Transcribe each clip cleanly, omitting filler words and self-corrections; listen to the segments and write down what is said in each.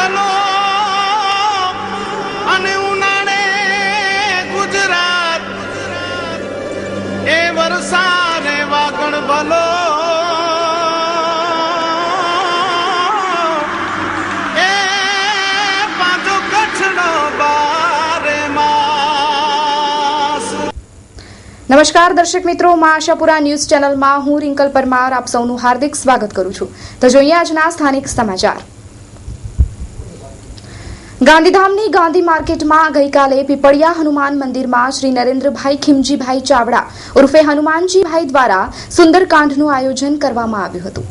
ભલો અને ઉનાળે ગુજરાત એ વરસાદે વાગણ ભલો એ પાછો કચ્છનો બારે માસ। નમસ્કાર દર્શક મિત્રો, માં આશાપુરા ન્યૂઝ ચેનલમાં હું રિંકલ પરમાર આપ સૌનું હાર્દિક સ્વાગત કરું છું। તો જોઈએ આજના સ્થાનિક સમાચાર। ગાંધીધામની ગાંધી માર્કેટમાં ગઈકાલે પીપળિયા હનુમાન મંદિરમાં શ્રી નરેન્દ્રભાઈ ખીમજીભાઈ ચાવડા ઉર્ફે હનુમાનજીભાઈ દ્વારા સુંદરકાંડનું આયોજન કરવામાં આવ્યું હતું।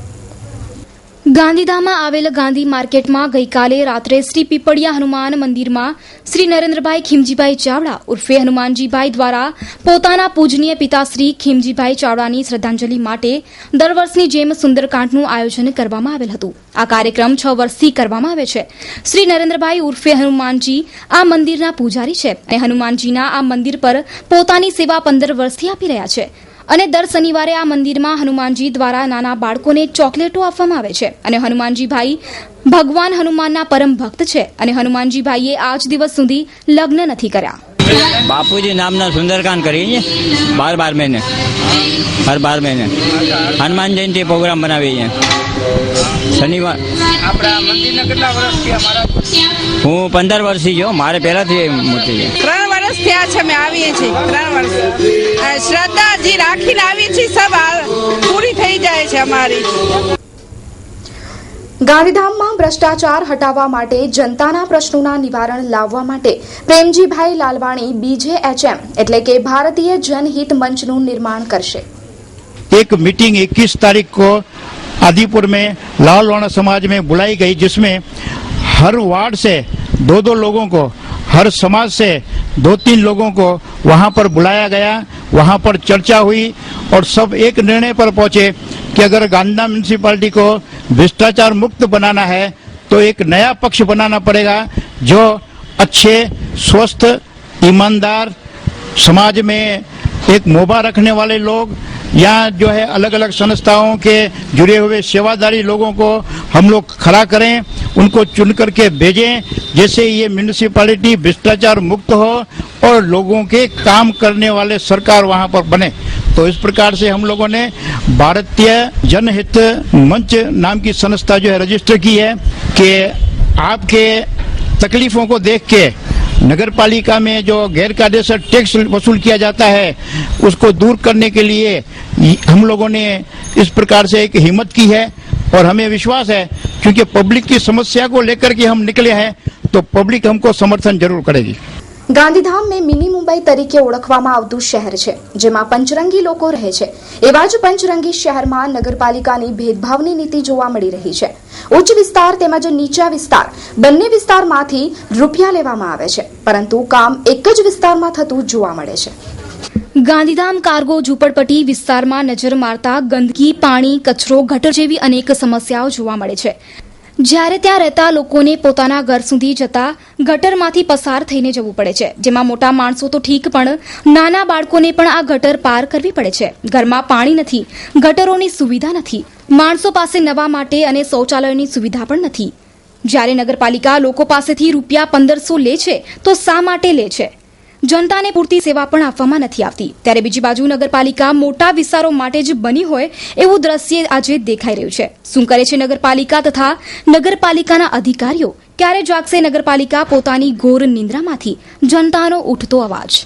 ગાંધીધામમાં આવેલ ગાંધી માર્કેટમાં ગઈકાલે રાત્રે શ્રી પીપળિયા હનુમાન મંદિરમાં શ્રી નરેન્દ્રભાઈ ખીમજીભાઈ ચાવડા ઉર્ફે હનુમાનજીભાઈ દ્વારા પોતાના પૂજનીય પિતાશ્રી ખીમજીભાઈ ચાવડાની શ્રદ્ધાંજલિ માટે દર વર્ષની જેમ સુંદરકાંડનું આયોજન કરવામાં આવેલ હતું। આ કાર્યક્રમ 6 વર્ષથી કરવામાં આવે છે। શ્રી નરેન્દ્રભાઈ ઉર્ફે હનુમાનજી આ મંદિરના પૂજારી છે અને હનુમાનજીના આ મંદિર પર પોતાની સેવા 15 વર્ષથી આપી રહ્યા છે અને દર શનિવારે આ મંદિરમાં હનુમાનજી દ્વારા નાના બાળકોને ચોકલેટો આપવામાં આવે છે અને હનુમાનજીભાઈ ભગવાન હનુમાનના પરમ ભક્ત છે અને હનુમાનજીભાઈએ આજ દિવસ સુધી લગ્ન નથી કર્યા। बापूजी नामना सुंदरकांड करिए 12 महीने हर 12 महीने हनुमान जयंती प्रोग्राम बनावीए। शनिवार हूँ 15 वर्षी जो मारे पहला थी मूर्ति 3 વર્ષ થયા છે અમે આવીએ છીએ 3 વર્ષ શ્રદ્ધાજી રાખીને આવીએ છીએ સબ પૂરી થઈ જાય છે અમારી। ગાંધીધામમાં ભ્રષ્ટાચાર હટાવવા માટે જનતાના પ્રશ્નોના નિવારણ લાવવા માટે પ્રેમજીભાઈ લાલવાણી BJHM એટલે કે ભારતીય जनहित મંચનું નિર્માણ કરશે। एक मीटिंग 21 तारीख को आदिपुर में लालवाणा समाज में बुलाई गई, जिसमें हर वार्ड से 2-2 लोगों को, हर समाज से 2-3 लोगों को वहां पर बुलाया गया। वहां पर चर्चा हुई और सब एक निर्णय पर पहुंचे कि अगर गांधीधाम म्यूनिसिपालिटी को भ्रष्टाचार मुक्त बनाना है तो एक नया पक्ष बनाना पड़ेगा, जो अच्छे, स्वस्थ, ईमानदार, समाज में एक मोबा रखने वाले लोग, यहाँ जो है अलग अलग संस्थाओं के जुड़े हुए सेवादारी लोगों को हम लोग खड़ा करें, उनको चुन करके भेजें, जैसे ये म्यूनिसिपालिटी भ्रष्टाचार मुक्त हो और लोगों के काम करने वाले सरकार वहाँ पर बने। तो इस प्रकार से हम लोगों ने भारतीय जनहित मंच नाम की संस्था जो है रजिस्टर की है कि आपके तकलीफों को देख के नगर पालिका में जो गैर कायदेसर टैक्स वसूल किया जाता है उसको दूर करने के लिए हम लोगों ने इस प्रकार से एक हिम्मत की है। और हमें विश्वास है क्योंकि पब्लिक की समस्या को लेकर के हम निकले हैं तो पब्लिक हमको समर्थन जरूर करेगी। ગાંધીધામ में મિની મુંબઈ તરીકે ઓળખવામાં આવતું શહેર છે, જેમાં પંચરંગી લોકો રહે છે। એવા જ પંચરંગી શહેરમાં નગરપાલિકાની ભેદભાવની નીતિ જોવા મળી રહી છે। ઉચ્ચ વિસ્તાર તેમજ નીચા વિસ્તાર બંને વિસ્તારમાંથી રૂપિયા લેવામાં આવે છે, પરંતુ કામ એક જ વિસ્તારમાં થતું જોવા મળે છે। ગાંધીધામ કાર્ગો ઝૂંપડપટ્ટી વિસ્તારમાં નજર મારતા ગંદકી, પાણી, કચરો, ગટર જેવી અનેક સમસ્યાઓ જોવા મળે છે। જ્યારે ત્યાં રહેતા લોકોને પોતાના ઘર સુધી જતા ગટરમાંથી પસાર થઈને જવું પડે છે, જેમાં મોટા માણસો તો ઠીક પણ નાના બાળકોને પણ આ ગટર પાર કરવી પડે છે। ઘરમાં પાણી નથી, ગટરોની સુવિધા નથી, માણસો પાસે નવા માટે અને શૌચાલયોની સુવિધા પણ નથી। જ્યારે નગરપાલિકા લોકો પાસેથી રૂપિયા 1500 લે છે તો શા માટે લે છે? જનતાને પૂરતી સેવા પણ આપવામાં નથી આવતી। ત્યારે બીજી બાજુ નગરપાલિકા મોટા વિસ્તારો માટે જ બની હોય એવું દ્રશ્ય આજે દેખાઈ રહ્યું છે। શું કરે છે નગરપાલિકા તથા નગરપાલિકાના અધિકારીઓ? ક્યારે જાગશે નગરપાલિકા પોતાની ઘોર નિંદ્રામાંથી? જનતાનો ઉઠતો અવાજ।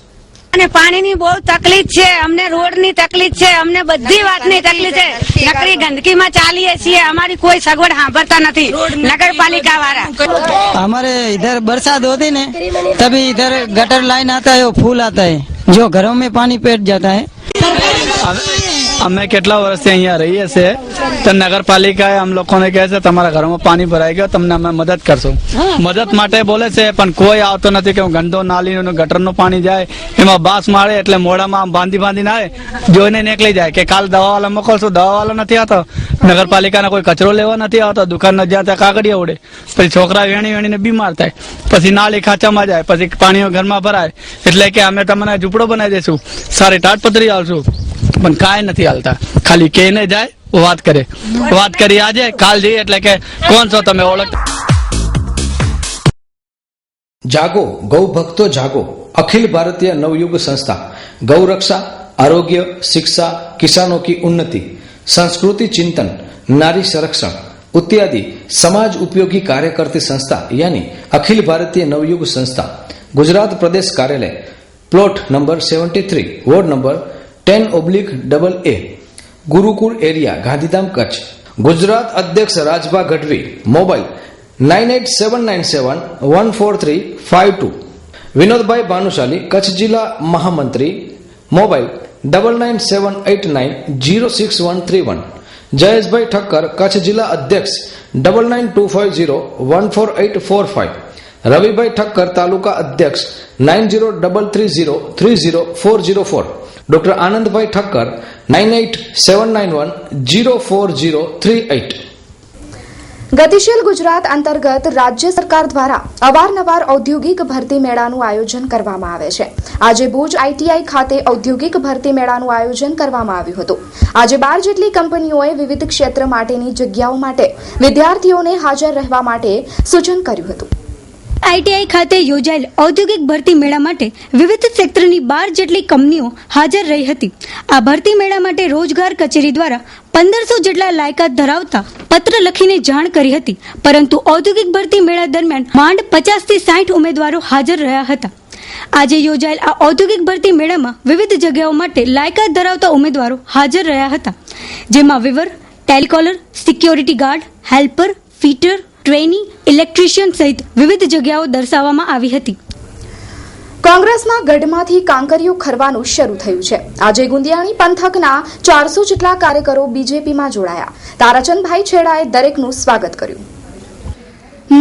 અને પાણીની બહુ તકલીફ છે, અમને રોડની તકલીફ છે, અમને બધી વાતની તકલીફ છે। નકરી ગંદકીમાં ચાલીએ છીએ, અમારી કોઈ સગવડ સાંભળતા નથી नगरपालिका वाला। हमारे इधर बरसात होती ने तभी इधर गटर लाइन आता है, वो फूल आता है, जो घरों में पानी पेट जाता है। અમે કેટલા વર્ષથી અહીંયા રહીએ છીએ તો નગરપાલિકાએ અમ લોકોને કહે છે તમારા ઘરોમાં પાણી ભરાઈ ગયો, તમને અમે મદદ કરશું। મદદ માટે બોલે છે પણ કોઈ આવતો નથી કે ગંદો નાલીનું ગટરનું પાણી જાય એમાં બાસ મારે એટલે મોઢામાં બાંધીને આવે, જોઈને નીકળી જાય કે કાલ દવાવાળા મોકલશું, દવાવાળો નથી આવતો, નગરપાલિકાના કોઈ કચરો લેવા નથી આવતો, દુકાન જ્યાં ત્યાં કાગડિયા ઉડે, પછી છોકરા વેણીને બીમાર થાય, પછી નાલી ખાંચામાં જાય, પછી પાણીઓ ઘરમાં ભરાય, એટલે કે અમે તમને ઝૂંપડો બનાવી દઈશું, સારી તાડપત્રી આવશું, પણ કાંઈ નથી હાલતા, ખાલી કહીને જાય, વાત કરી આજે કાલ જઈએ એટલે કે કોણ છો તમે ઓળખ। जागो गौ भक्तो जागो अखिल भारतीय नवयुग संस्था गौ रक्षा, आरोग्य, शिक्षा, किसानों की उन्नति, संस्कृति चिंतन, नारी संरक्षण इत्यादि समाज उपयोगी कार्य करती संस्था यानी अखिल भारतीय नवयुग संस्था गुजरात प्रदेश कार्यालय plot number 73 ward number 10/AA Gurukul area Gandhidham Kutch. Gujarat अध्यक्ष राजभा गढ़वी। मोबाइल 9879714352। विनोद भाई भानुशाली कच्छ जिला महामंत्री। मोबाइल 9978906131। जयेश भाई ठक्कर कच्छ जिला अध्यक्ष 9925014845। रवि भाई ठक्कर तालुका अध्यक्ष 9033030404। डॉक्टर आनंद भाई ठक्कर 9879104038। ગતિશીલ ગુજરાત અંતર્ગત રાજ્ય સરકાર દ્વારા અવારનવાર ઔદ્યોગિક ભરતી મેળાનું આયોજન કરવામાં આવે છે। આજે ભુજ આઈટીઆઈ ખાતે ઔદ્યોગિક ભરતી મેળાનું આયોજન કરવામાં આવ્યું હતું। આજે 12 જેટલી કંપનીઓએ વિવિધ ક્ષેત્ર માટેની જગ્યાઓ માટે વિદ્યાર્થીઓને હાજર રહેવા માટે સૂચન કર્યું હતું। આઈટીઆઈ ખાતે યોજાયેલ ઔદ્યોગિક ભરતી મેળા માટે વિવિધ સેક્ટરની 12 જેટલી કંપનીઓ હાજર રહી હતી। આ ભરતી મેળા માટે રોજગાર કચેરી દ્વારા 1500 જેટલા લાયકાત ધરાવતા પત્ર લખીને જાણ કરી હતી, પરંતુ ઔદ્યોગિક ભરતી મેળા દરમિયાન માંડ 50 થી 60 ઉમેદવારો હાજર રહ્યા હતા। આજે યોજાયેલ આ ઔદ્યોગિક ભરતી મેળામાં વિવિધ જગ્યાઓ માટે લાયકાત ધરાવતા ઉમેદવારો હાજર રહ્યા હતા, જેમાં weaver, telecaller, security guard, helper, fitter, trainee, electrician સહિત વિવિધ જગ્યાઓ દર્શાવવામાં આવી હતી। કોંગ્રેસમાં ગઢમાંથી કાંકરીઓ ખરવાનું શરૂ થયું છે। આજે ગુંદિયાણી પંથકના 400 જેટલા કાર્યકરો બીજેપીમાં જોડાયા। તારાચંદભાઈ છેડાએ દરેકનું સ્વાગત કર્યું।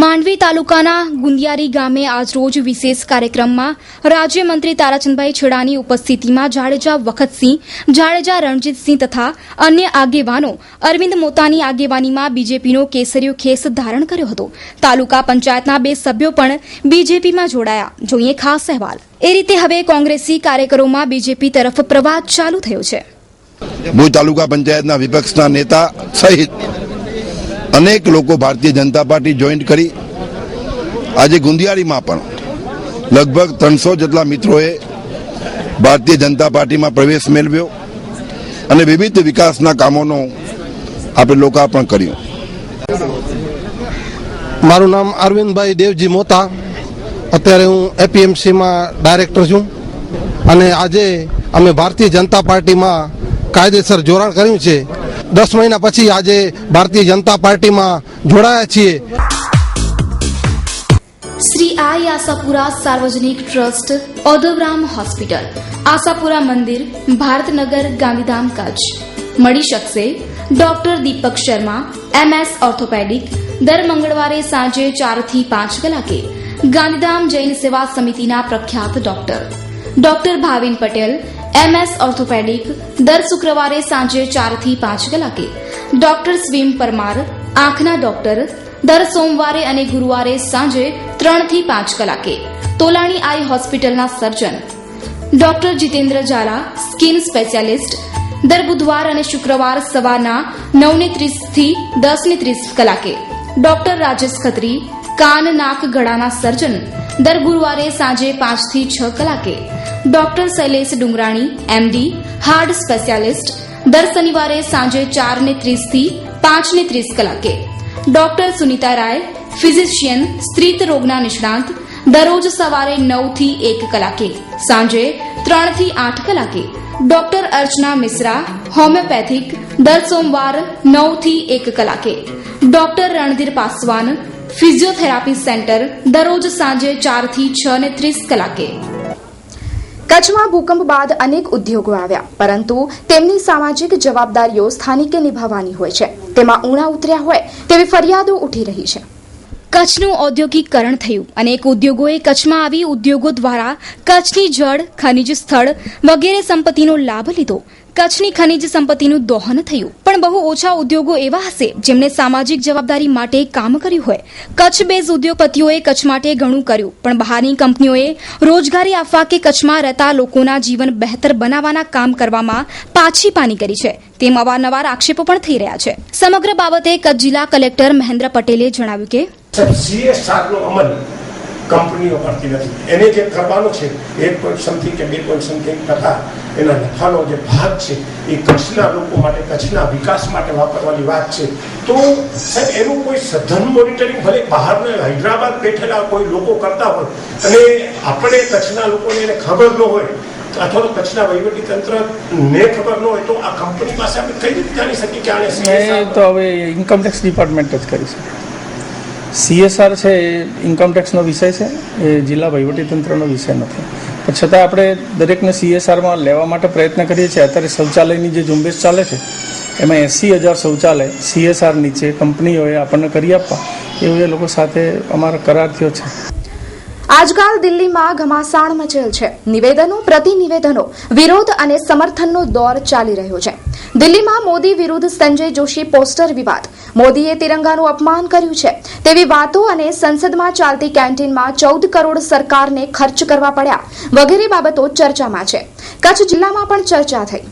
માંડવી તાલુકાના ગુંદિયારી ગામે આજરોજ વિશેષ કાર્યક્રમમાં રાજ્યમંત્રી તારાચંદભાઈ છેડાની ઉપસ્થિતિમાં જાડેજા વખતસિંહ, જાડેજા રણજીતસિંહ તથા અન્ય આગેવાનો અરવિંદ મોતાની આગેવાનીમાં બીજેપીનો કેસરીયો ખેસ ધારણ કર્યો હતો। તાલુકા પંચાયતના 2 સભ્યો પણ બીજેપીમાં જોડાયા। જોઈએ ખાસ અહેવાલ। એ રીતે હવે કોંગ્રેસી કાર્યકરોમાં બીજેપી તરફ પ્રવાહ ચાલુ થયો છે। ભુજ તાલુકા પંચાયતના વિપક્ષના નેતા સહિત અનેક લોકો ભારતીય જનતા પાર્ટી જોઈન્ટ કરી આજે ગુંદિયાળીમાં પણ લગભગ 300 જેટલા મિત્રોએ ભારતીય જનતા પાર્ટીમાં પ્રવેશ મેળવ્યો અને વિવિધ વિકાસના કામોનો આપણે લોકાર્પણ કર્યું। મારું નામ અરવિંદભાઈ દેવજી મોતા, અત્યારે હું એપીએમસીમાં ડાયરેક્ટર છું અને આજે અમે ભારતીય જનતા પાર્ટીમાં કાયદેસર જોડાણ કર્યું છે। 10 મહિના પછી આજે ભારતીય જનતા પાર્ટીમાં જોડાયા છીએ। શ્રી આઈ આશાપુરા સાર્વજનિક ટ્રસ્ટ, ઓધવરામ હોસ્પિટલ, આશાપુરા મંદિર, ભારતનગર, ગાંધીધામ, કચ્છ। મળી શકશે ડોક્ટર દીપક શર્મા, MS ઓર્થોપેડિક, દર મંગળવારે સાંજે 4 થી 5 કલાકે। ગાંધીધામ જૈન સેવા સમિતિના પ્રખ્યાત doctor Bhavin Patel, MS orthopaedic, દર શુક્રવારે સાંજે 4 થી 5 કલાકે। ડોક્ટર સ્વીમ પરમાર, આંખના ડોક્ટર, દર સોમવારે અને ગુરુવારે સાંજે 3 થી 5 કલાકે। તોલાણી આઈ હોસ્પિટલના surgeon doctor Jitendra Jhala, skin specialist, દર બુધવાર અને શુક્રવાર સવારના 9:30 થી 10:30 કલાકે। ડોક્ટર રાજેશ ખત્રી, કાન, નાક, ગળાના સર્જન, દર ગુરુવારે સાંજે 5 થી 6 કલાકે। Doctor Shailesh Dungarani, MD, heart specialist, દર શનિવારે સાંજે 4:30 થી 5:30 કલાકે। ડોક્ટર સુનીતા રાય, ફિઝિશિયન, સ્ત્રી રોગના નિષ્ણાંત, દરરોજ સવારે 9 થી 1 કલાકે, સાંજે 3 થી 8 કલાકે। ડોક્ટર અર્ચના મિશ્રા, હોમિયોપેથિક, દર સોમવાર 9 થી 1 કલાકે। Doctor Randhir Paswan, physiotherapy centre, દરરોજ સાંજે 4 થી 6:30 કલાકે। કચ્છમાં ભૂકંપ બાદ અનેક ઉદ્યોગો આવ્યા, પરંતુ તેમની સામાજિક જવાબદારીઓ સ્થાનિકે નિભાવવાની હોય છે। તેમાં ઉણા ઉતર્યા હોય તેવી ફરિયાદો ઉઠી રહી છે। કચ્છનું ઔદ્યોગિકરણ થયું। અનેક ઉદ્યોગોએ કચ્છમાં આવી ઉદ્યોગો દ્વારા કચ્છની જળ, ખનિજ સ્થળ વગેરે સંપત્તિનો લાભ લીધો। કચ્છની ખનિજ સંપત્તિનું દોહન થયું, પણ બહુ ઓછા ઉદ્યોગો એવા હશે જેમણે સામાજિક જવાબદારી માટે કામ કર્યું હોય। કચ્છ બેઝ ઉદ્યોગપતિઓએ કચ્છ માટે ઘણું કર્યું, પણ બહારની કંપનીઓએ રોજગારી આપવા કે કચ્છમાં રહેતા લોકોના જીવન બહેતર બનાવવાના કામ કરવામાં પાછી પાની કરી છે, તેમ અવારનવાર આક્ષેપો પણ થઈ રહ્યા છે। સમગ્ર બાબતે કચ્છ જિલ્લા કલેક્ટર મહેન્દ્ર પટેલે જણાવ્યું કે CS7 નો અમલ કંપનીઓ કરતી નથી. એને જે કરવાનું છે 1.something કે 2.something% એના નફાનો જે ભાગ છે એ કચ્છના લોકો માટે, કચ્છના વિકાસ માટે વાપરવાની વાત છે. તો સાહેબ એનું કોઈ સઘન મોનિટરિંગ ભલે બહારના હૈદરાબાદ બેઠેલા કોઈ લોકો કરતા હોય અને આપણે કચ્છના લોકોને એને ખબર ન હોય અથવા તો કચ્છના વહીવટી તંત્રને ખબર ન હોય તો આ કંપની પાસે આપણે કઈ રીતે જાણી શકીએ કે આને તો હવે ઇન્કમટેક્સ ડિપાર્ટમેન્ટ જ કરી શકે. CSR છે એ ઇન્કમટેક્સનો વિષય છે, એ જિલ્લા વહીવટી તંત્રનો વિષય નથી. પણ છતાં આપણે દરેકને CSRમાં લેવા માટે પ્રયત્ન કરીએ છીએ. અત્યારે શૌચાલયની જે ઝુંબેશ ચાલે છે એમાં 80,000 શૌચાલય CSR નીચે કંપનીઓએ આપણને કરી આપવા એવું એ લોકો સાથે અમારો કરાર થયો છે. આજકાલ દિલ્હીમાં ઘમાસાણ મચેલ છે. નિવેદનો, પ્રતિનિવેદનો, વિરોધ અને સમર્થનનો દોર ચાલી રહ્યો છે. દિલ્હીમાં મોદી વિરુદ્ધ સંજય જોશી પોસ્ટર વિવાદ, મોદીએ તિરંગાનું અપમાન કર્યું છે તેવી વાતો અને સંસદમાં ચાલતી કેન્ટીનમાં 14 કરોડ સરકારને ખર્ચ કરવા પડ્યા વગેરે બાબતો ચર્ચામાં છે. કચ્છ જિલ્લામાં પણ ચર્ચા થઈ.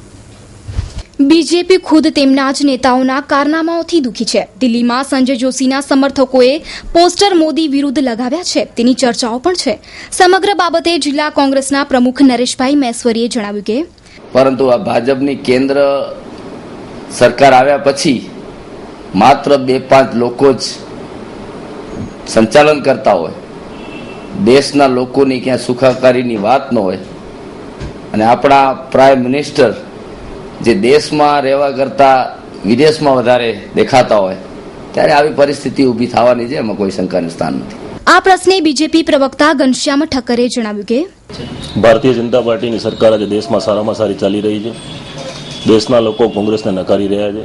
બીજેપી ખુદ તેમના જ નેતાઓના કારનામાઓથી દુખી છે. દિલ્હીમાં સંજય જોશીના સમર્થકોએ પોસ્ટર મોદી વિરુદ્ધ લગાવ્યા છે તેની ચર્ચાઓ પણ છે. સમગ્ર બાબતે જિલ્લા કોંગ્રેસના પ્રમુખ નરેશભાઈ મહેશ્વરીએ જણાવ્યું કે પરંતુ આ ભાજપની કેન્દ્ર સરકાર આવ્યા પછી માત્ર 2-5 લોકો જ સંચાલન કરતા હોય, દેશના લોકોની ક્યાં સુખાકારીની વાત ન હોય અને આપણા પ્રાઇમ મિનિસ્ટર જે દેશમાં રહેવા કરતા વિદેશમાં વધારે દેખાતા હોય ત્યારે આવી પરિસ્થિતિ ઊભી થવાની છે, એમાં કોઈ શંકાનું સ્થાન નથી. આ પ્રશ્ને બીજેપી પ્રવક્તા ઘનશ્યામ ઠક્કરે જણાવ્યું કે ભારતીય જનતા પાર્ટીની સરકાર આજે દેશમાં સારામાં સારી ચાલી રહી છે. દેશના લોકો કોંગ્રેસને નકારી રહ્યા છે.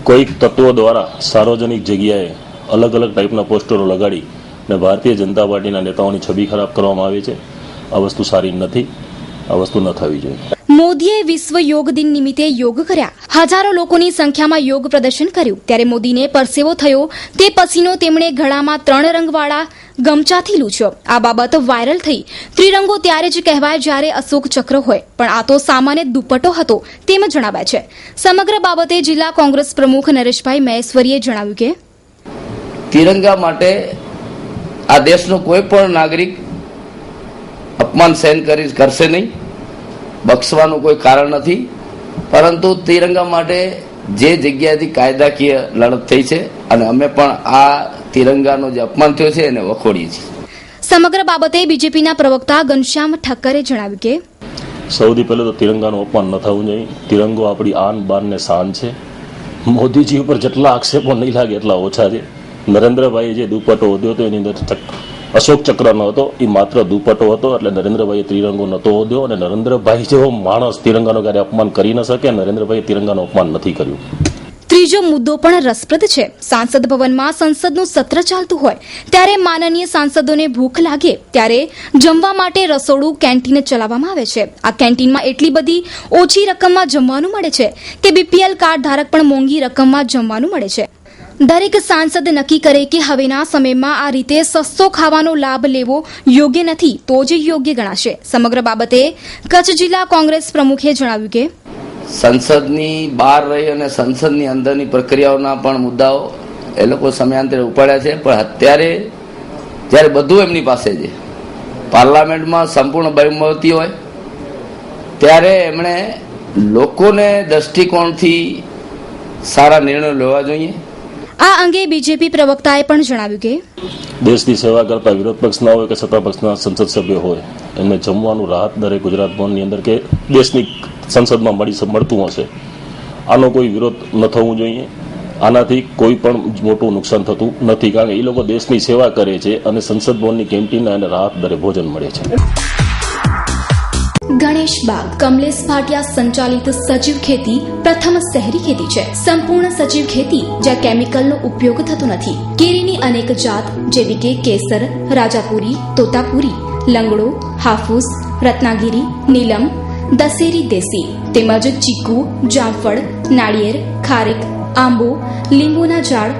કોઈક તત્વો દ્વારા સાર્વજનિક જગ્યાએ અલગ અલગ ટાઈપના પોસ્ટરો લગાડી અને ભારતીય જનતા પાર્ટીના નેતાઓની છબી ખરાબ કરવામાં આવી છે. આ વસ્તુ સારી નથી, આ વસ્તુ ન થવી જોઈએ. મોદીએ વિશ્વ યોગ દિન નિમિત્તે યોગ કર્યા. હજારો લોકોની સંખ્યામાં યોગ પ્રદર્શન કર્યું. ત્યારે મોદીને પરસેવો થયો તે પસીનો તેમણે ગળામાં 3 રંગવાળા ગમચાથી લૂછ્યો. આ બાબત વાયરલ થઈ. ત્રિરંગો ત્યારે જ કહેવાય જ્યારે અશોક ચક્ર હોય, પણ આ તો સામાન્ય દુપટ્ટો હતો તેમ જણાવાય છે. સમગ્ર બાબતે જિલ્લા કોંગ્રેસ પ્રમુખ નરેશભાઈ મહેશ્વરીએ જણાવ્યું કે તિરંગા માટે આ દેશનો કોઈ પણ નાગરિક અપમાન સહન કરશે નહીં, બક્ષવાનું કોઈ કારણ નથી. પરંતુ તિરંગા માટે જે જગ્યાએથી કાયદાકીય લડત થઈ છે અને અમે પણ આ તિરંગાનો જે અપમાન થયો છે એને વખોડીએ છીએ. સમગ્ર બાબતે બીજેપીના પ્રવક્તા ઘનશ્યામ ઠક્કરે જણાવ્યું કે સૌથી પહેલું તો તિરંગાનું અપમાન ન થવું જોઈએ. તિરંગો આપણી આન બાન ને શાન છે. મોદીજી ઉપર જેટલા આક્ષેપો નહીં લાગે એટલા ઓછા છે. નરેન્દ્રભાઈએ જે દુપટ્ટો ઓઢ્યો હતો એની અંદર અશોક ચક્ર ન હતો, એ માત્ર દુપટ્ટો હતો. એટલે નરેન્દ્રભાઈએ ત્રિરંગો નહોતો ઓઢ્યો અને નરેન્દ્રભાઈ જેવો માણસ તિરંગાનો ક્યારે અપમાન કરી ન શકે. નરેન્દ્રભાઈએ તિરંગાનું અપમાન નથી કર્યું. ત્રીજો મુદ્દો પણ રસપ્રદ છે. સાંસદ ભવનમાં સંસદનું સત્ર ચાલતું હોય ત્યારે માનનીય સાંસદોને ભૂખ લાગે ત્યારે જમવા માટે રસોડું કેન્ટીન ચલાવવામાં આવે છે. આ કેન્ટીનમાં એટલી બધી ઓછી રકમમાં જમવાનું મળે છે કે BPL કાર્ડ ધારક પણ મોંઘી રકમમાં જમવાનું મળે છે. દરેક સાંસદ નક્કી કરે કે હવેના સમયમાં આ રીતે સસ્તો ખાવાનો લાભ લેવો યોગ્ય નથી તો જ યોગ્ય ગણાશે. સમગ્ર બાબતે કચ્છ જિલ્લા કોંગ્રેસ પ્રમુખે જણાવ્યું કે સંસદની બહાર રહી અને સંસદની અંદરની પ્રક્રિયાઓના પણ મુદ્દાઓ એ લોકો સમયાંતરે ઉપાડ્યા છે. પણ અત્યારે જ્યારે બધું એમની પાસે છે, પાર્લામેન્ટમાં સંપૂર્ણ બહુમતી હોય, ત્યારે એમણે લોકોને દ્રષ્ટિકોણથી સારા નિર્ણયો લેવા જોઈએ. આ અંગે બીજેપી પ્રવક્તાએ પણ જણાવ્યું કે દેશની સેવા કરતા વિરોધ પક્ષના હોય કે સત્તા પક્ષના સંસદ સભ્યો હોય એમને જમવાનું રાહત દરે ગુજરાત ભવનની અંદર કે દેશની સંસદમાં મળતું હશે. આનો કોઈ વિરોધ ન થવું જોઈએ. આનાથી કોઈ પણ મોટું નુકસાન થતું નથી, કારણ કે એ લોકો દેશની સેવા કરે છે અને સંસદ ભવનની કેન્ટીન અને રાહત દરે ભોજન મળે છે. ગણેશ બાગ કમલેશ ભાટિયા સંચાલિત સજીવ ખેતી પ્રથમ શહેરી ખેતી છે. સંપૂર્ણ સજીવ ખેતી જ્યાં કેમિકલનો ઉપયોગ થતો નથી. કેરીની અનેક જાત જેવી કે કેસર, રાજાપુરી, તોતાપુરી, લંગડો, હાફૂસ, રત્નાગીરી, નીલમ, દશેરી દેશી તેમજ ચીકુ, જામફળ, નાળિયેર, ખારેક, આંબો, લીંબુના ઝાડ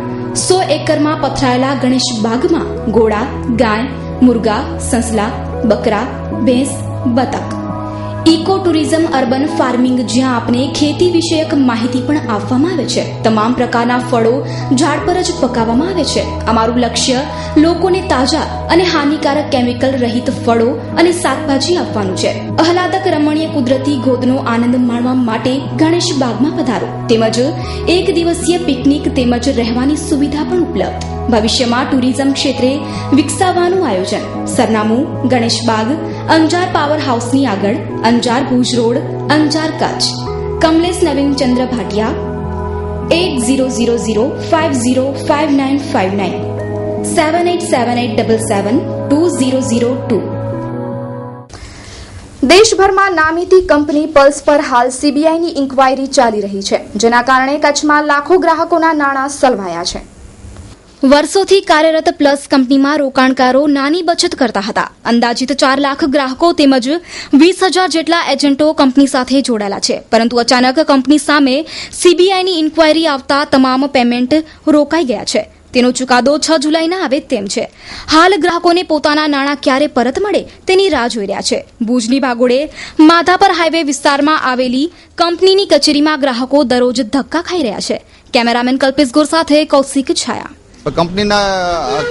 100 એકરમાં પથરાયેલા ગણેશ બાગમાં ઘોડા, ગાય, મુર્ગા, સસલા, બકરા, ભેંસ, બતક ઇકો ટુરિઝમ અર્બન ફાર્મિંગ, જ્યાં આપને ખેતી વિષયક માહિતી પણ આપવામાં આવે છે. તમામ પ્રકારના ફળો ઝાડ પર જ પકાવવામાં આવે છે. અમારું લક્ષ્ય લોકોને તાજા અને હાનિકારક કેમિકલ રહિત ફળો અને શાકભાજી આપવાનું છે. આહલાદક રમણીય કુદરતી ગોદનો આનંદ માણવા માટે ગણેશ બાગમાં પધારો. તેમજ એક દિવસીય પિકનિક તેમજ રહેવાની સુવિધા પણ ઉપલબ્ધ. ભવિષ્યમાં ટુરિઝમ ક્ષેત્રે વિકસાવવાનું આયોજન. સરનામું ગણેશ બાગ, અંજાર પાવર હાઉસની આગળ, અંજાર ભુજ રોડ, અંજાર કચ્છ. કમલેશ નવીનચંદ્ર ભાટિયા 8000505959 7878772002. દેશભરમાં નામીતી કંપની પલ્સ પર હાલ સીબીઆઈની ઇન્કવાયરી ચાલી રહી છે, જેના કારણે કચ્છમાં લાખો ગ્રાહકોના નાણાં સલવાયા છે. વર્ષોથી કાર્યરત પ્લસ કંપનીમાં રોકાણકારો નાની બચત કરતા હતા. અંદાજિત 4 લાખ ગ્રાહકો તેમજ 20,000 જેટલા એજન્ટો કંપની સાથે જોડાયેલા છે. પરંતુ અચાનક કંપની સામે સીબીઆઈની ઇન્કવાયરી આવતા તમામ પેમેન્ટ રોકાઈ ગયા છે. તેનો ચુકાદો 6 જુલાઈના આવે તેમ છે. હાલ ગ્રાહકોને પોતાના નાણાં ક્યારે પરત મળે તેની રાહ જોઈ રહ્યા છે. ભુજની ભાગોળે માધાપર હાઈવે વિસ્તારમાં આવેલી કંપનીની કચેરીમાં ગ્રાહકો દરરોજ ધક્કા ખાઈ રહ્યા છે. કેમેરામેન કલ્પેશ ગોર સાથે કૌશિક છાયા. કંપનીના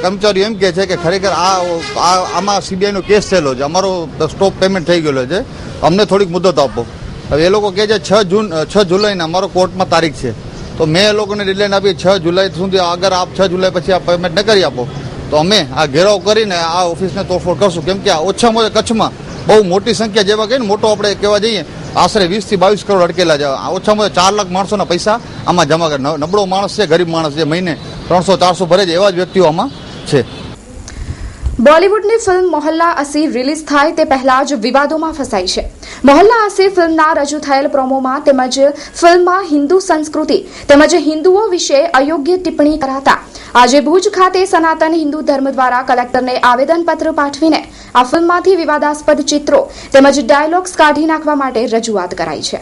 કર્મચારીઓ એમ કહે છે કે ખરેખર આમાં સીબીઆઈનો કેસ થયેલો છે, અમારો સ્ટોપ પેમેન્ટ થઈ ગયેલો છે, અમને થોડીક મુદત આપો. હવે એ લોકો કહે છે 6 જુલાઈના અમારો કોર્ટમાં તારીખ છે, તો મેં એ લોકોને ડેડલાઈન આપી 6 જુલાઈ સુધી. અગર આપ 6 જુલાઈ પછી આ પેમેન્ટ ન કરી આપો તો અમે આ ઘેરાવ કરીને આ ઓફિસને તોડફોડ કરશું. કેમ કે આ ઓછામાં ઓછા કચ્છમાં બહુ મોટી સંખ્યા, જેવા કહીએ ને મોટો આપણે કહેવા જઈએ, આશરે 20 થી 22 કરોડ અટકેલા છે. ઓછામાં ઓછા 4 લાખ માણસોના પૈસા આમાં જમા કરે. નબળો માણસ છે, ગરીબ માણસ છે, મહિને 300-400 ભરે છે, એવા જ વ્યક્તિઓ આમાં છે. બોલિવૂડની ફિલ્મ મોહલ્લા અસી રિલીઝ થાય તે પહેલા જ વિવાદોમાં ફસાઈ છે. મોહલ્લા અસી ફિલ્મના રજૂ થયેલ પ્રોમોમાં તેમજ ફિલ્મમાં હિન્દુ સંસ્કૃતિ તેમજ હિન્દુઓ વિશે અયોગ્ય ટિપ્પણી કરાતા આજે ભુજ ખાતે સનાતન હિન્દુ ધર્મ દ્વારા કલેક્ટરને આવેદનપત્ર પાઠવીને આ ફિલ્મમાંથી વિવાદાસ્પદ ચિત્રો તેમજ ડાયલોગ્સ કાઢી નાખવા માટે રજૂઆત કરાઈ છે.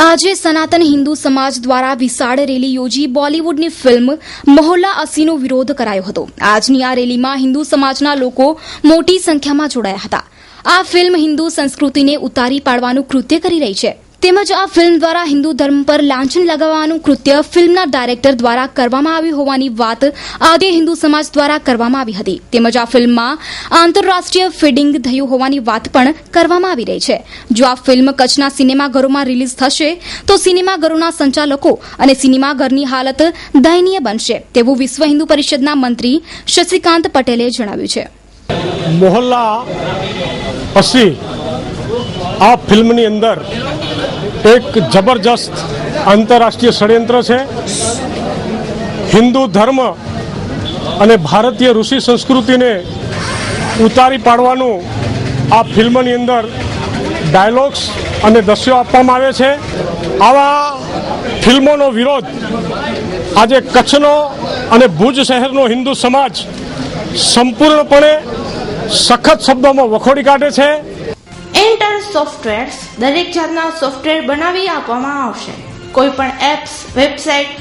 આજે સનાતન હિન્દુ સમાજ દ્વારા વિશાળ રેલી યોજી બોલિવૂડની ફિલ્મ મોહલ્લા અસીનો વિરોધ કરાયો હતો. આજની આ રેલીમાં હિન્દુ સમાજના લોકો મોટી સંખ્યામાં જોડાયા હતા. આ ફિલ્મ હિન્દુ સંસ્કૃતિને ઉતારી પાડવાનું કૃત્ય કરી રહી છે. તેમજ આ ફિલ્મ દ્વારા હિન્દુ ધર્મ પર લાંછન લગાવવાનું કૃત્ય ફિલ્મના ડાયરેક્ટર દ્વારા કરવામાં આવ્યું હોવાની વાત આજે હિન્દુ સમાજ દ્વારા કરવામાં આવી હતી. તેમજ આ ફિલ્મમાં આંતરરાષ્ટ્રીય ફીડિંગ થયું હોવાની વાત પણ કરવામાં આવી રહી છે. જો આ ફિલ્મ કચ્છના સિનેમાઘરોમાં રિલીઝ થશે તો સિનેમાઘરોના સંચાલકો અને સિનેમાઘરની હાલત દયનીય બનશે તેવું વિશ્વ હિન્દુ પરિષદના મંત્રી શશિકાંત પટેલે જણાવ્યું છે. મોહલ્લા અસી આ ફિલ્મની અંદર એક જબરજસ્ત આંતરરાષ્ટ્રીય ષડયંત્ર છે. હિન્દુ ધર્મ અને ભારતીય ઋષિ સંસ્કૃતિને ઉતારી પાડવાનું આ ફિલ્મની અંદર ડાયલોગ્સ અને દ્રશ્યો આપવામાં આવે છે. આવા ફિલ્મોનો વિરોધ આજે કચ્છનો અને ભુજ શહેરનો હિન્દુ સમાજ સંપૂર્ણપણે સખત શબ્દોમાં વખોડી કાઢે છે. એન્ટર સોફ્ટવેર્સ દરેક જાતના સોફ્ટવેર બનાવી આપવામાં આવશે. કોઈ પણ apps, website,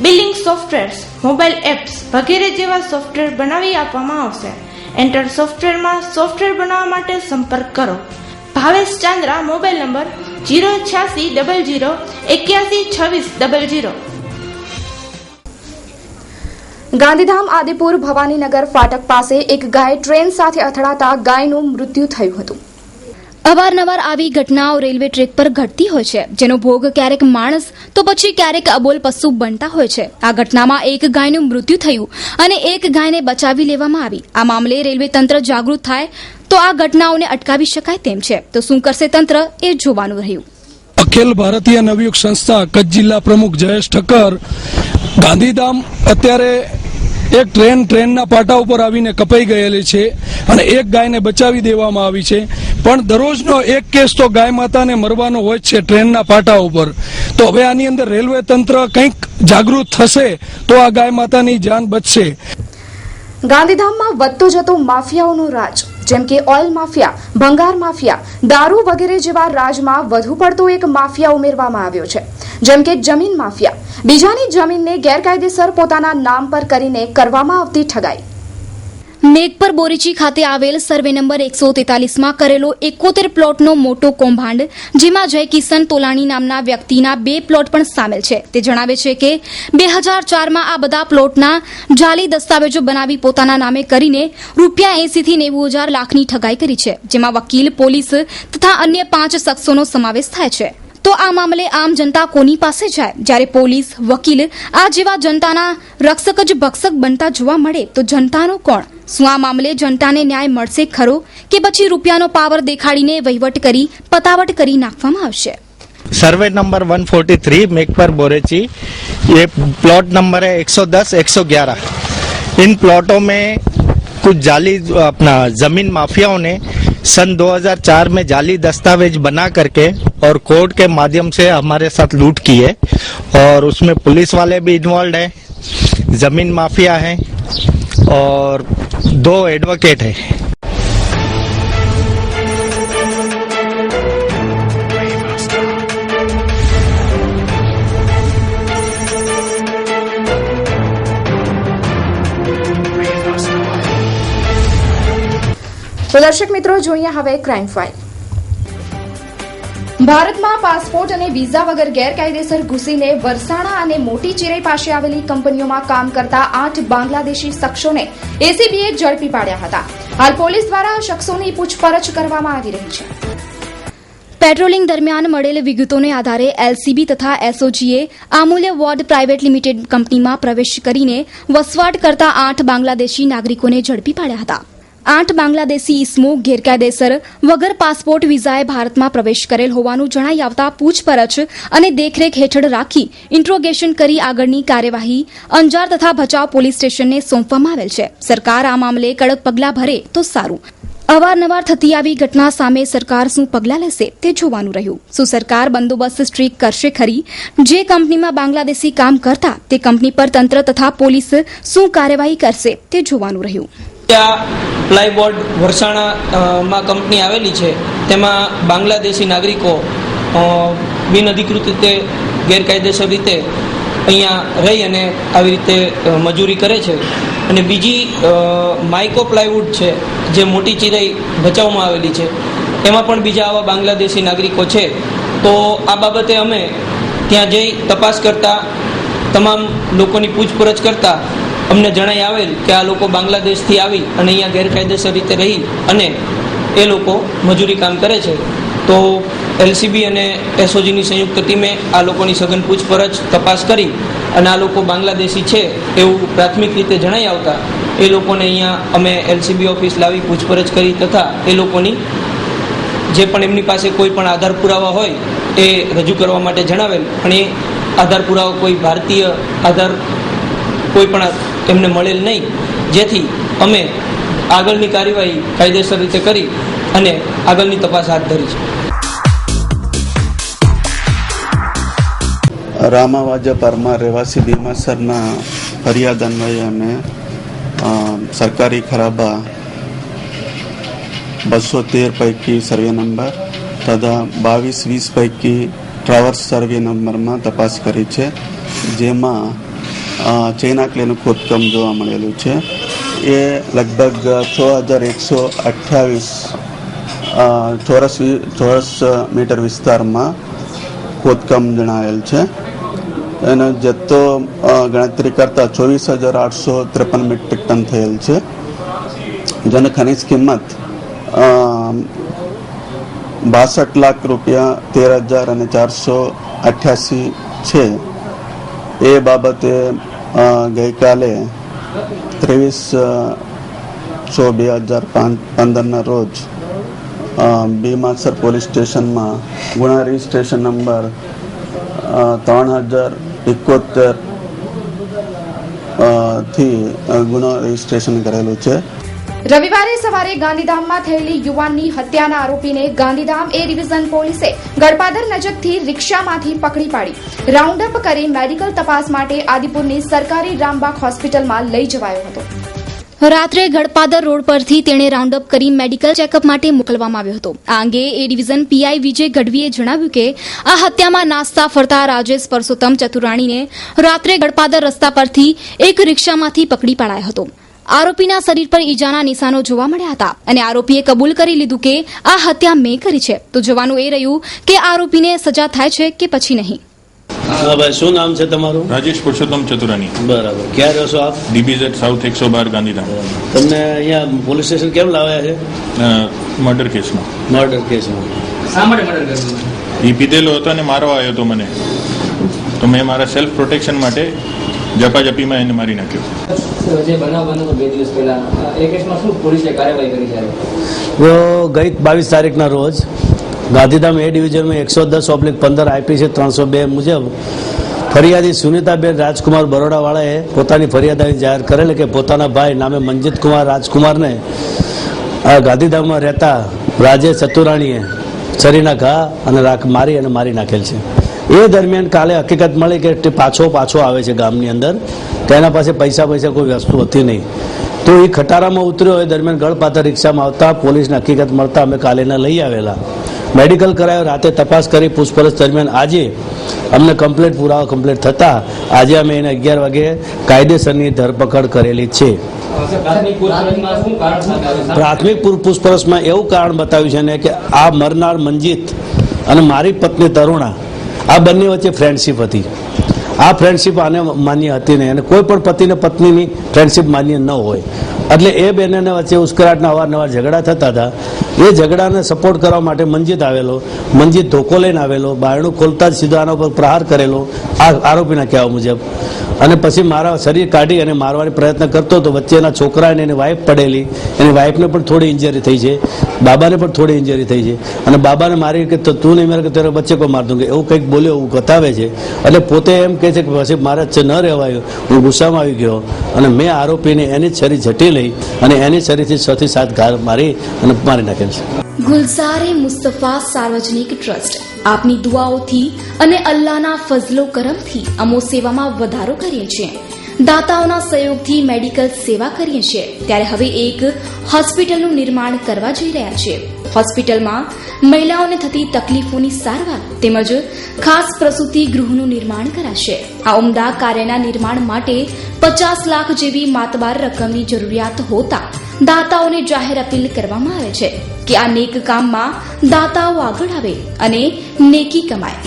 billing softwares, mobile apps વગેરે જેવા સોફ્ટવેર બનાવી આપવામાં આવશે. એન્ટર સોફ્ટવેરમાં સોફ્ટવેર બનાવવા માટે સંપર્ક કરો. Bhavesh Chandra, mobile number 08600812600. ગાંધીધામ આદિપુર ભવાનીનગર ફાટક પાસે એક ગાય ટ્રેન સાથે અથડાતા ગાયનું મૃત્યુ થયું હતું. અવારનવાર આવી ઘટનાઓ રેલવે ટ્રેક પર ઘટતી હોય છે, જેનો ભોગ ક્યારેક માણસ તો પછી ક્યારેક અબોલ પશુ બનતા હોય છે. આ ઘટનામાં એક ગાયનું મૃત્યુ થયું અને એક ગાયને બચાવી લેવામાં આવી. આ મામલે રેલવે તંત્ર જાગૃત થાય તો આ ઘટનાઓને અટકાવી શકાય તેમ છે. તો શું કરશે તંત્ર એ જોવાનું રહ્યું. અખિલ ભારતીય નવયુગ સંસ્થા કચ્છ જિલ્લા પ્રમુખ જયેશ ઠક્કર ગાંધીધામ અત્યારે એક ટ્રેનના પાટા ઉપર આવીને કપાઈ ગયેલી છે અને એક ગાયને બચાવી દેવામાં આવી છે. પણ દરરોજનો એક કેસ તો ગાય માતાને મરવાનો હોય છે ટ્રેનના પાટા ઉપર. તો હવે આની અંદર રેલવે તંત્ર કંઈક જાગૃત થશે તો આ ગાય માતાની જાન બચશે. ગાંધીધામમાં વધતો જતો માફિયાઓનો રાજ, જેમ કે ઓઇલ માફિયા, ભંગાર માફિયા, દારૂ વગેરે જેવા રાજમાં વધુ પડતો એક માફિયા ઉમેરવામાં આવ્યો છે, જેમ કે જમીન માફિયા. બીજાની જમીનને ગેરકાયદેસર પોતાના નામ પર કરીને કરવામાં આવતી ઠગાઈ. મેઘપર બોરીચી ખાતે આવેલ સર્વે નંબર 143માં કરેલો 71 પ્લોટનો મોટો કૌભાંડ, જેમાં જય કિશન તોલાણી નામના વ્યક્તિના 2 પ્લોટ પણ સામેલ છે. તે જણાવે છે કે 2004માં આ બધા પ્લોટના જાલી દસ્તાવેજો બનાવી પોતાના નામે કરીને રૂપિયા 80 થી 90 હજાર લાખની ઠગાઈ કરી છે, જેમાં વકીલ, પોલીસ તથા અન્ય 5 શખ્સોનો સમાવેશ થાય છે. તો આ મામલે આમ જનતા કોની પાસે જાય? જ્યારે પોલીસ, વકીલ આ જેવા જનતાના રક્ષક જ ભક્ષક બનતા જોવા મળે તો જનતાનો કોણ? શું આ મામલે જનતાને ન્યાય મળશે ખરો કે પછી રૂપિયાનો પાવર દેખાડીને વહીવટ કરી પતાવટ કરી નાખવામાં આવશે? सर्वे नंबर 143 मेघपर बोरेची, ये प्लॉट नंबर है 110, 111. इन प्लॉटों में कुछ जाली अपना जमीन माफियाओं ने सन 2004 में जाली दस्तावेज बना करके और कोर्ट के माध्यम से हमारे साथ लूट की है, और उसमें पुलिस वाले भी इन्वॉल्व है, जमीन माफिया है और 2 एडवोकेट है. તો દર્શક મિત્રો, જોઈએ હવે ક્રાઇમ ફાઇલ. ભારતમાં પાસપોર્ટ અને વિઝા વગર ગેરકાયદેસર ઘૂસીને વરસાણા અને મોટી ચિરાઈ પાસે આવેલી કંપનીઓમાં કામ કરતા 8 બાંગ્લાદેશી શખ્સોને એસીબીએ ઝડપી પાડ્યા હતા. હાલ પોલીસ દ્વારા આ શખ્સોની પૂછપરછ કરવામાં આવી રહી છે. પેટ્રોલિંગ દરમિયાન મળેલ વિગતોને આધારે એલસીબી તથા એસઓજીએ અમૂલ્ય વોર્ડ પ્રાઇવેટ લિમિટેડ કંપનીમાં પ્રવેશ કરીને વસવાટ કરતા 8 બાંગ્લાદેશી નાગરિકોને ઝડપી પાડ્યા હતા. 8 બાંગ્લાદેશી ઇસમો ગેરકાયદેસર વગર પાસપોર્ટ વિઝાએ ભારતમાં પ્રવેશ કરેલ હોવાનું જણાઈ આવતા પૂછપરછ અને દેખરેખ હેઠળ રાખી ઇન્ટ્રોગેશન કરી આગળની કાર્યવાહી અંજાર તથા ભચાઉ પોલીસ સ્ટેશનને સોંપવામાં આવેલ છે. સરકાર આ મામલે કડક પગલાં ભરે તો સારું. અવારનવાર થતી આવી ઘટના સામે સરકાર શું પગલાં લેશે તે જોવાનું રહ્યું. શું સરકાર બંદોબસ્ત સ્ટ્રીક કરશે ખરી? જે કંપનીમાં બાંગ્લાદેશી કામ કરતા તે કંપની પર તંત્ર તથા પોલીસ શું કાર્યવાહી કરશે તે જોવાનું રહ્યું. પ્લાયબોર્ડ વરસાણામાં કંપની આવેલી છે, તેમાં બાંગ્લાદેશી નાગરિકો બિનઅધિકૃત રીતે ગેરકાયદેસર રીતે અહીંયા રહી અને આવી રીતે મજૂરી કરે છે. અને બીજી માઇકો પ્લાયવુડ છે, જે મોટી ચિરાઈ ભચાઉમાં આવેલી છે, એમાં પણ બીજા આવા બાંગ્લાદેશી નાગરિકો છે. તો આ બાબતે અમે ત્યાં જઈ તપાસ કરતા તમામ લોકોની પૂછપરછ કરતા અમને જણાઈ આવેલ કે આ લોકો બાંગ્લાદેશથી આવી અને અહીંયા ગેરકાયદેસર રીતે રહી અને એ લોકો મજૂરી કામ કરે છે. તો એલસીબી અને એસઓજીની સંયુક્ત ટીમે આ લોકોની સઘન પૂછપરછ તપાસ કરી અને આ લોકો બાંગ્લાદેશી છે એવું પ્રાથમિક રીતે જણાઈ આવતા એ લોકોને અહીંયા અમે એલસીબી ઓફિસ લાવી પૂછપરછ કરી તથા એ લોકોની જે પણ એમની પાસે કોઈ પણ આધાર પુરાવા હોય એ રજૂ કરવા માટે જણાવેલ, પણ એ આધાર પુરાવા કોઈ ભારતીય આધાર કોઈ પણ એમને મળેલ નહીં, જેથી અમે આગળની કાર્યવાહી કાયદેસર રીતે કરી અને આગળની તપાસ હાથ ધરી છે. રામાવાજા પરમાર રહેવાસી ભીમાસરના ફરિયાદ અન્વયે અને સરકારી ખરાબા 213 પૈકી સર્વે નંબર તથા 22-20 પૈકી ટ્રાવર્સ સર્વે નંબરમાં તપાસ કરી છે, જેમાં ચૈનાકલીનું ખોદકામ જોવા મળેલું છે. એ લગભગ 6128 ચોરસ મીટર વિસ્તારમાં ખોદકામ જણાવેલ છે. એનો જથ્થો ગણતરી કરતાં 24,853 મેટ્રિક ટન થયેલ છે, જેની ખનિજ કિંમત 62 લાખ રૂપિયા 13,488 છે. એ બાબતે ગઈકાલે 23/6/2015 રોજ ભીમાસર પોલીસ સ્ટેશનમાં ગુના રજિસ્ટ્રેશન નંબર 3071 થી ગુનો રજિસ્ટ્રેશન કરેલું છે. રવિવારે સવારે ગાંધીધામમાં થયેલી યુવાનની હત્યાના આરોપીને ગાંધીધામ એ ડિવિઝન પોલીસે ગળપાદર નજીકથી રિક્ષામાંથી પકડી પાડી રાઉન્ડ અપ કરી મેડિકલ તપાસ માટે આદિપુરની સરકારી રામબાગ હોસ્પિટલમાં લઈ જવાયો હતો. રાત્રે ગળપાદર રોડ પરથી તેણે રાઉન્ડ અપ કરી મેડિકલ ચેકઅપ માટે મોકલવામાં આવ્યો હતો. આ અંગે એ ડિવિઝન પીઆઈ વિજય ગઢવીએ જણાવ્યું કે આ હત્યામાં નાસ્તા ફરતા રાજેશ પરસોત્તમ ચતુરાણીને રાત્રે ગળપાદર રસ્તા પરથી એક રિક્ષામાંથી પકડી પાડાયો હતો. આરોપીના શરીર પર ઈજાના નિશાનો જોવા મળ્યા હતા અને આરોપીએ કબૂલ કરી લીધું કે આ હત્યા મેં કરી છે. તો જોવાનું એ રહ્યું કે આરોપીને સજા થાય છે કે પછી નહીં. ભાઈ શું નામ છે તમારું? રાજેશ પુરુષોત્તમ ચતુરાની. બરાબર. ક્યાં રહો છો આપ? DBZ south 112 Gandhidham. તમને અહીંયા પોલીસ સ્ટેશન કેમ લાવ્યા છે? મર્ડર કેસમાં. મર્ડર કેસમાં. શા માટે મર્ડર કર્યું? એ પીધેલો હતો અને મારવા આવ્યો હતો મને, તો મેં મારા સેલ્ફ પ્રોટેક્શન માટે ઝપાઝપીમાં એને મારી નાખ્યો. જે બનાવ બન્યો 2 દિવસ પહેલા એ કેસમાં શું પોલીસે કાર્યવાહી કરી છે? ગઈ 22 તારીખના રોજ ગાંધીધામ A ડિવિઝનમાં 110/15 IPC 302 મુજબ ફરિયાદી સુનિતાબેન રાજકુમાર બરોડાવાળાએ પોતાની ફરિયાદ જાહેર કરેલ કે પોતાના ભાઈ નામે મંજીત કુમાર રાજકુમારને ગાંધીધામમાં રહેતા રાજેશ ચતુરાણીએ શરીરના ઘા અને મારી નાખેલ છે. એ દરમિયાન કાલે હકીકત મળી કે પાછો આવે છે ગામની અંદર, તેના પાસે પૈસા કોઈ વસ્તુ હતી નહીં. તો એ ખટારામાં ઉતર્યો. એ દરમિયાન ગળપાતા રિક્ષામાં આવતા પોલીસને હકીકત મળતા અમે કાલે એને લઈ આવેલા, મેડિકલ કરાયો, રાતે તપાસ કરી. પૂછપરછ દરમિયાન આજે અમને પુરાવા કમ્પ્લીટ થતા આજે અમે એને 11 વાગે કાયદેસરની ધરપકડ કરેલી છે. પ્રાથમિક પૂછપરછમાં એવું કારણ બતાવ્યું છે ને કે આ મરનાર મંજીત અને મારી પત્ની તરુણા, આ બંને વચ્ચે ફ્રેન્ડશીપ હતી. આ ફ્રેન્ડશીપ આને માન્ય હતી નહીં અને કોઈ પણ પતિને પત્નીની ફ્રેન્ડશીપ માન્ય ન હોય. એટલે એ બંનેને વચ્ચે ઉશ્કેરાટના અવારનવાર ઝઘડા થતા હતા. એ ઝઘડાને સપોર્ટ કરવા માટે મંજીત આવેલો. મંજીત ધોકો લઈને આવેલો, બારણું ખોલતા જ સીધો આના ઉપર પ્રહાર કરેલો આ આરોપીના કહેવા મુજબ. અને પછી મારા શરીર કાઢી અને મારવાનો પ્રયત્ન કરતો હતો. વચ્ચે એના છોકરા અને એની વાઈફ પડેલી, એની વાઈફને પણ થોડી ઇન્જરી થઈ છે, બાબાને પણ થોડી ઇન્જરી થઈ છે. અને બાબાને મારી કે તું નહીં મારે કે તેરે બચ્ચે કો માર દઉંગે એવું કંઈક બોલ્યો એવું બતાવે છે. એટલે પોતે એમ કહે છે કે પછી મારે ન રહેવાયું, હું ગુસ્સામાં આવી ગયો અને મેં આરોપીને એની છરી ઝટી લઈ અને એની છરીથી 6 થી 7 ઘા મારી નાખેલ છે. ગુલઝારે મુસ્તફા સાર્વજનિક ટ્રસ્ટ આપની દુઆઓથી અને અલ્લાહના ફઝલો કરમથી અમો સેવામાં વધારો કરીએ છીએ. દાતાઓના સહયોગથી મેડિકલ સેવા કરીએ છીએ. ત્યારે હવે એક હોસ્પિટલનું નિર્માણ કરવા જઈ રહ્યા છીએ. હોસ્પિટલમાં મહિલાઓને થતી તકલીફોની સારવાર તેમજ ખાસ પ્રસૂતિ ગૃહનું નિર્માણ કરાશે. આ ઉમદા કાર્યના નિર્માણ માટે 50 લાખ જેવી માતબાર રકમની જરૂરિયાત હોતા દાતાઓને જાહેર અપીલ કરવામાં આવે છે કે આ નેક કામમાં દાતાઓ આગળ આવે અને નેકી કમાય.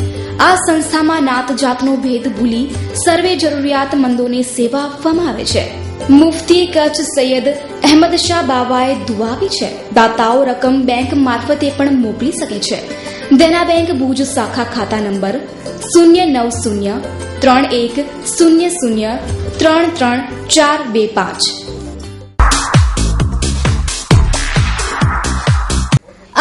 આ સંસ્થામાં નાત જાતનો ભેદ ભૂલી સર્વે જરૂરિયાતમંદોને સેવા આપવામાં આવે છે. મુફ્તી કચ્છ સૈયદ અહેમદ શાહ બાવાએ દુઆ આપી છે. દાતાઓ રકમ બેંક મારફતે પણ મોકલી શકે છે. દેના બેંક ભુજ શાખા ખાતા નંબર 0903100333425.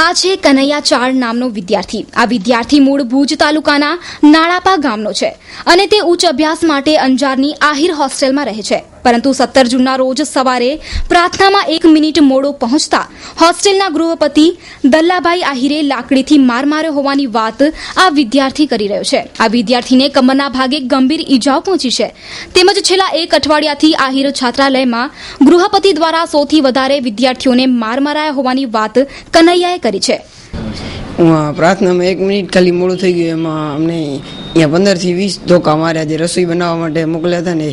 આ છે કનૈયા ચાળ નામનો વિદ્યાર્થી. આ વિદ્યાર્થી મૂળ ભુજ તાલુકાના નાળાપા ગામનો છે અને તે ઉચ્ચ અભ્યાસ માટે અંજારની આહિર હોસ્ટેલમાં રહે છે. પરંતુ 17 જૂનના રોજ સવારે પ્રાર્થનામાં 1 મિનિટ મોડો પહોંચતા હોસ્ટેલના ગૃહપતિ દલ્લાભાઈ આહિરે લાકડીથી માર માર્યો હોવાની વાત આ વિદ્યાર્થી કરી રહ્યો છે. આ વિદ્યાર્થીને કમરના ભાગે ગંભીર ઈજાઓ પહોંચી છે. તેમજ છેલ્લા 1 અઠવાડિયાથી આહિર છાત્રાલયમાં ગૃહપતિ દ્વારા 100 થી વધારે વિદ્યાર્થીઓને માર મરાયા હોવાની વાત કનૈયાએ કરી છે. પ્રાર્થનામાં 1 મિનિટ ખાલી મોડું થઈ ગયું. એમાં અમને અહીંયા 15 થી 20 ધોકા માર્યા. જે રસોઈ બનાવવા માટે મોકલ્યા હતા ને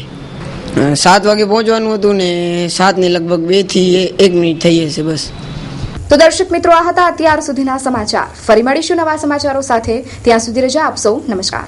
7 વાગે પહોંચવાનું હતું ને 7 ને લગભગ 2 થી 1 મિનિટ થઈ હશે બસ. તો દર્શક મિત્રો, આ હતા અત્યાર સુધીના સમાચાર. ફરી મળીશું નવા સમાચારો સાથે. ત્યાં સુધી રજા આપશો. નમસ્કાર.